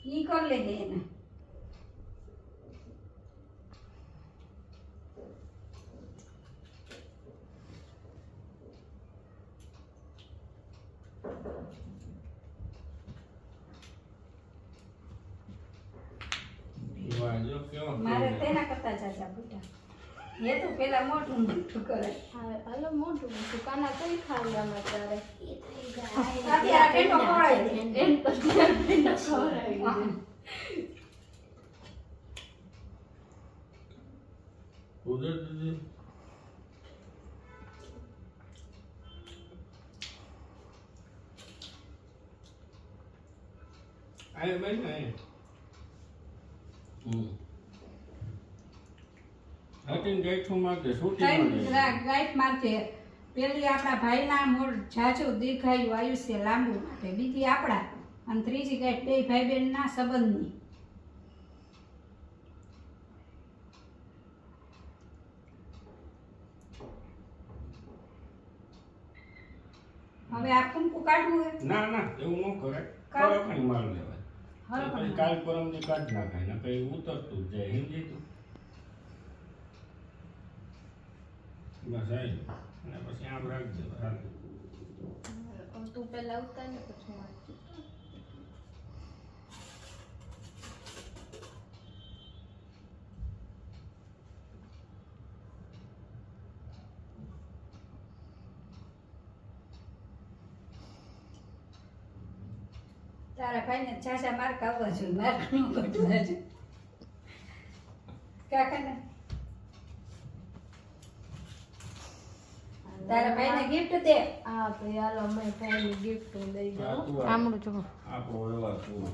ઈ કર લેજે એને મારે તેના કરતા ચાચા પૂટા એ તો પેલા મોટું મોટું કરે હાલો મોટું મોટું કાના કઈ ખાવામાં તારે અત્યારે આ ટેટો ખવડાવી દે એમ પછી ટેટો ખવડાવી દે ઉધર દીદી આય ભાઈ ને હટીન ગાઈઠો મારતે શૂટિંગ ગાઈટ મારતે પેલી આપણા ભાઈના મોર જાજુ દીર્ઘાયુ આયુષ્ય લાંબુ માટે બીજી આપણા અને ત્રીજી ગાઈટ બે ભાઈ બહેનના સંબંધની હવે આ કુંકુ કાઢવું હે ના ના એવું ન કરે કઈ માર લેવાય પછી કાલ પરમ થી કાઢ નાખાય ને કઈ ઉતરતું જાય હિન્દી તો બસ આવી અને પછી આમ રાખજે બરાબર તું પેલા ઉતાર ને પછી માર તારા ભાઈને છાછા માર કાવવા જોઈએ માર નું કટવા છે કાકાને તારા ભાઈને ગિફ્ટ દે હા ભાઈ હાલો અમે ભાઈને ગિફ્ટ દઈ દો આમળું જો આપણો વ્યવહાર પૂરો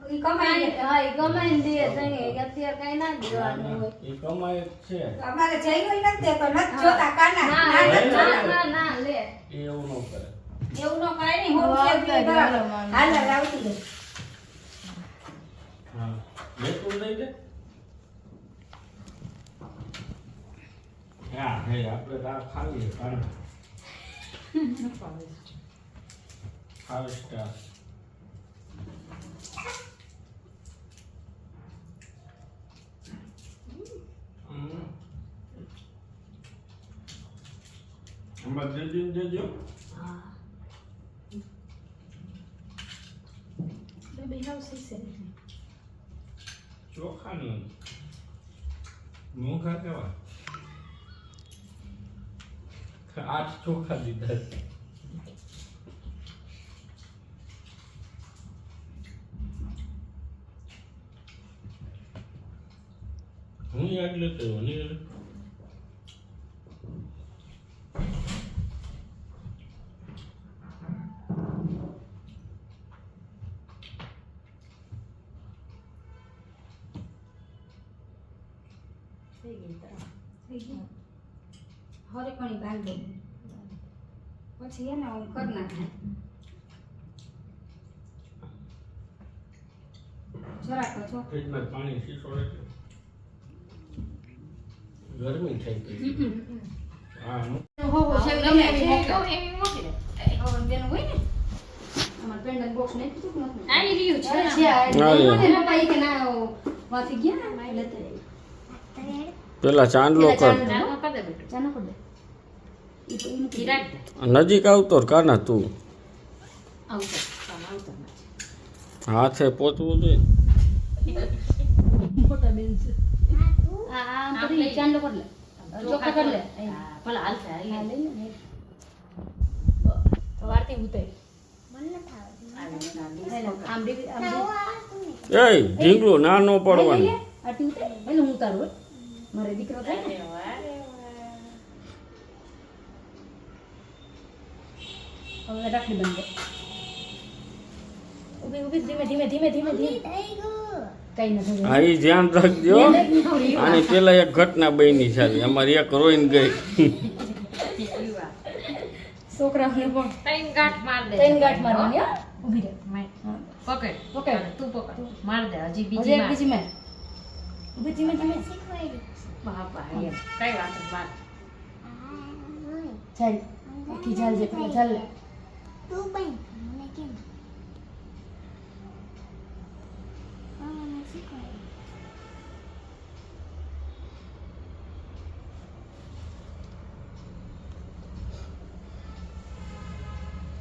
ઈ કમાઈ હા એ ગમે દે તઈ અત્યારે કઈ ના દેવાનું હોય એ કમાય છે અમારે જઈ હોય નથી દેતો નથી જોતા કાના ના લે એ એવું ન કરે એવું નો કાઈ નહીં હું કે હાલ લાવતી દે હા લેતું દઈ દે હા હે આપણે આ ખાલી કાના ફાઈવ સ્ટાર બધું દેજો બેબી હાઉસ છે ચોખાનું મોંઘા કેવા 8 ચોખા દીધા હું યાદ લેતો નહીં હરે પાણી બાંધ દે પછી એને હું કર નાખે જરાક છો ફ્રીજમાં પાણી શીશો રાખે ગરમી થઈ ગઈ હા હો હો છે ગમે એવી મોકલે ઓવન બેન હોય ને અમાર પેન્ડલ બોક્સ ને કીધું નથી આવી રહ્યું છે મને પપ્પા કે ના વાથી ગયા ને લેતે પેલા ચાંદલો કર ચાનો કર દે બેટો ચાનો કર દે ઈ તો ઈ રાખ દે નજીક આવતો કાના તું આવતો હાથે પોચવું જોઈએ મોટા બેન છે આ કરી ચાંદલો કર લે ચોખા કર લે ભલા હાલ છે આ લઈ લે વારતી ઉતરે મને થાવ આમ એ ઢીંગલું ના નો પડવાનું આટી ઉતરે એટલે હું ઉતારું મારે દીકરો થાય ને હવે રાખડી બંધ ઉભી ઉભી ધીમે ધીમે ધીમે ધીમે ધીમે કઈ નથી હા ઈ ધ્યાન રાખજો આની પેલા એક ઘટના બની છે અમારી એક રોઈને ગઈ છોકરાને પણ ત્રણ ગાંઠ માર દે ત્રણ ગાંઠ મારવાની હો ઊભી રહે પકડ પકડ તું પકડ માર દે હજી બીજી બીજી બીજી માર મેં ઊભી ધીમે ધીમે બાપા કઈ વાત માર ચાલ આખી ચાલ જે પેલા ચાલ લે તું બન મને કેમ મને શીખવાય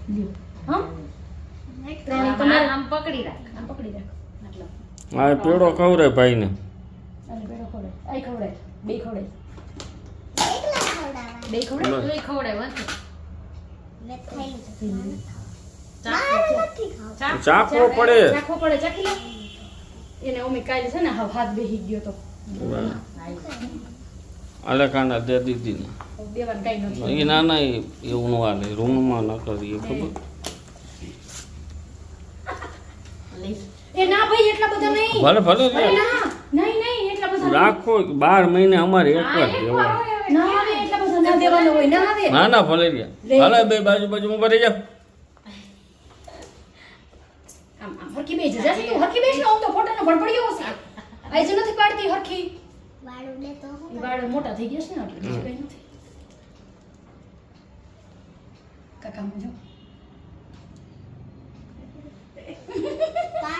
લ્યો હા ત્રણ તમારે આમ પકડી રાખ આટલો આ પેડો ખવરે ભાઈને અને પેડો ખવડાય આઈ ખવડાય બે ખવડાય એકલા ખવડાવવા બે ખવડાય તોય ખવડાય વાંચો મેં ખાઈ લીધું ચાખો નથી ખાવ ચાખવો પડે ચાખવો પડે ચાખી લે એને ઓમી કાલે છે ને હાથ બેહી ગયો તો આલે કાના દે દીધી ને દેવાન કઈ નથી એ નાના એવું નો હાલે રૂમમાં ન કરીએ ખબર એ ના ભાઈ એટલા બધા નહીં ભલે ભલે અરે ના નહીં એટલા બધા નહીં. રાખો 12 મહિને અમારે એક વાર દેવા ના આવે એટલા બધા ના દેવાનો હોય ના આવે ના ના ભલે રહ્યા હાલે બે બાજુ ઉભા રહી જાવ આમ હરખી બેસ જા તું હરખી બેસ ને આમ તો ફોટાનો ભડભડિયો હશે આઈ જ નથી પાડતી હરખી વાળું લે તો હું એ વાળ મોટા થઈ ગયા છે ને એટલે બીજું કઈ નથી કાકા જો